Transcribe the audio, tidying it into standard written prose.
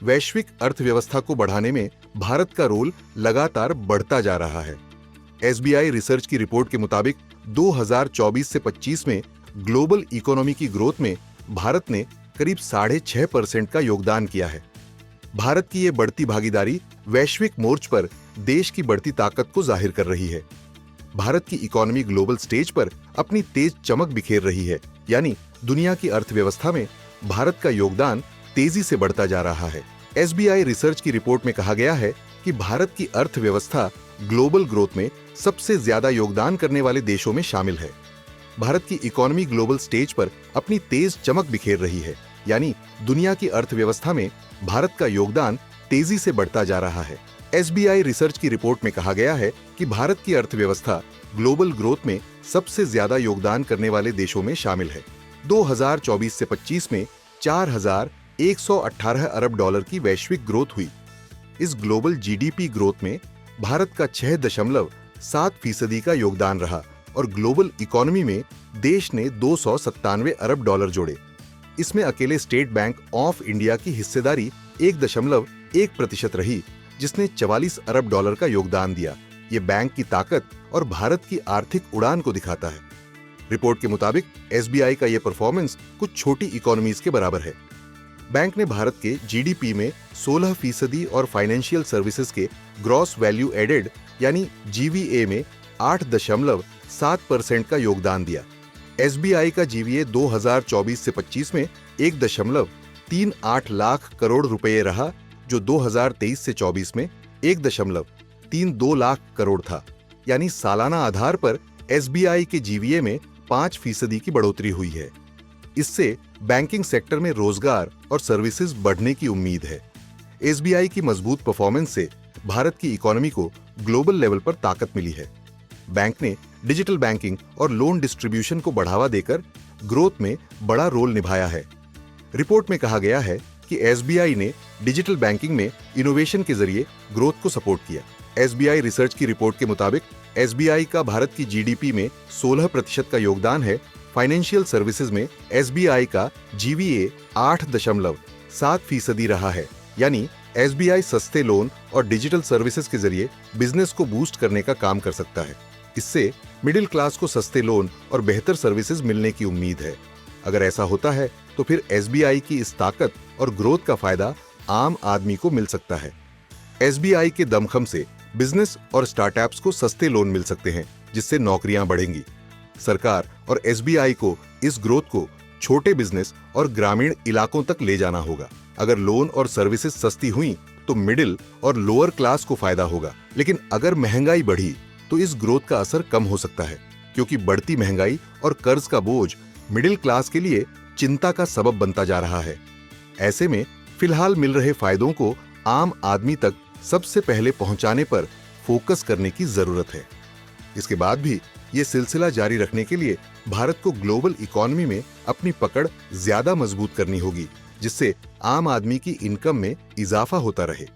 वैश्विक अर्थव्यवस्था को बढ़ाने में भारत का रोल लगातार बढ़ता जा रहा है। एसबीआई रिसर्च की रिपोर्ट के मुताबिक 2024 से 25 में ग्लोबल इकोनॉमी की ग्रोथ में भारत ने करीब 6.5% का योगदान किया है। भारत की ये बढ़ती भागीदारी वैश्विक मोर्च पर देश की बढ़ती ताकत को जाहिर कर रही है। भारत की इकोनॉमी ग्लोबल स्टेज पर अपनी तेज चमक बिखेर रही है, यानी दुनिया की अर्थव्यवस्था में भारत का योगदान तेजी से बढ़ता जा रहा है। एसबीआई रिसर्च की रिपोर्ट में कहा गया है कि भारत की अर्थव्यवस्था ग्लोबल ग्रोथ में सबसे ज्यादा योगदान करने वाले देशों में शामिल है। भारत की इकोनॉमी ग्लोबल स्टेज पर अपनी तेज चमक बिखेर रही है, यानी दुनिया की अर्थव्यवस्था में भारत का योगदान तेजी से बढ़ता जा रहा है। एसबीआई रिसर्च की रिपोर्ट में कहा गया है कि भारत की अर्थव्यवस्था ग्लोबल ग्रोथ में सबसे ज्यादा योगदान करने वाले देशों में शामिल है। 2024 से 25 में 4,118 अरब डॉलर की वैश्विक ग्रोथ हुई। इस ग्लोबल जीडीपी ग्रोथ में भारत का 6.7% का योगदान रहा और ग्लोबल इकोनॉमी में देश ने 297 अरब डॉलर जोड़े। इसमें अकेले स्टेट बैंक ऑफ इंडिया की हिस्सेदारी 1.1% रही, जिसने 44 अरब डॉलर का योगदान दिया। ये बैंक की ताकत और भारत की आर्थिक उड़ान को दिखाता है। रिपोर्ट के मुताबिक एसबीआई का यह परफॉर्मेंस कुछ छोटी इकोनॉमीज के बराबर है। बैंक ने भारत के जीडीपी में 16% और फाइनेंशियल सर्विसेज के ग्रॉस वैल्यू एडेड यानी जीवीए में 8.7% का योगदान दिया। एसबीआई का जीवीए 2024 से 25 में 1.38 लाख करोड़ रुपए रहा, जो 2023 से 24 में 1.32 लाख करोड़ था। यानी सालाना आधार पर एसबीआई के जीवीए में 5% की बढ़ोतरी हुई है। इससे बैंकिंग सेक्टर में रोजगार और सर्विसेज बढ़ने की उम्मीद है। एसबीआई की मजबूत परफॉर्मेंस से भारत की इकोनॉमी को ग्लोबल लेवल पर ताकत मिली है। बैंक ने डिजिटल बैंकिंग और लोन डिस्ट्रीब्यूशन को बढ़ावा देकर ग्रोथ में बड़ा रोल निभाया है। रिपोर्ट में कहा गया है कि एसबीआई ने डिजिटल बैंकिंग में इनोवेशन के जरिए ग्रोथ को सपोर्ट किया। एसबीआई रिसर्च की रिपोर्ट के मुताबिक एसबीआई का भारत की जीडीपी में 16% का योगदान है। फाइनेंशियल सर्विसेज में एसबीआई का जीवीए 8.7% रहा है। यानी एसबीआई सस्ते लोन और डिजिटल सर्विसेज के जरिए बिजनेस को बूस्ट करने का काम कर सकता है। इससे मिडिल क्लास को सस्ते लोन और बेहतर सर्विसेज मिलने की उम्मीद है। अगर ऐसा होता है तो फिर एसबीआई की इस ताकत और ग्रोथ का फायदा आम आदमी को मिल सकता है। एसबीआई के दमखम से बिजनेस और स्टार्टअप्स को सस्ते लोन मिल सकते हैं, जिससे नौकरियां बढ़ेंगी। सरकार और एसबीआई को इस ग्रोथ को छोटे बिजनेस और ग्रामीण इलाकों तक ले जाना होगा। अगर लोन और सर्विसेज सस्ती हुई तो मिडिल और लोअर क्लास को फायदा होगा, लेकिन अगर महंगाई बढ़ी तो इस ग्रोथ का असर कम हो सकता है, क्योंकि बढ़ती महंगाई और कर्ज का बोझ मिडिल क्लास के लिए चिंता का सबब बनता जा रहा है। ऐसे में फिलहाल मिल रहे फायदों को आम आदमी तक सबसे पहले पहुंचाने पर फोकस करने की जरूरत है। इसके बाद भी ये सिलसिला जारी रखने के लिए भारत को ग्लोबल इकोनॉमी में अपनी पकड़ ज्यादा मजबूत करनी होगी, जिससे आम आदमी की इनकम में इजाफा होता रहे।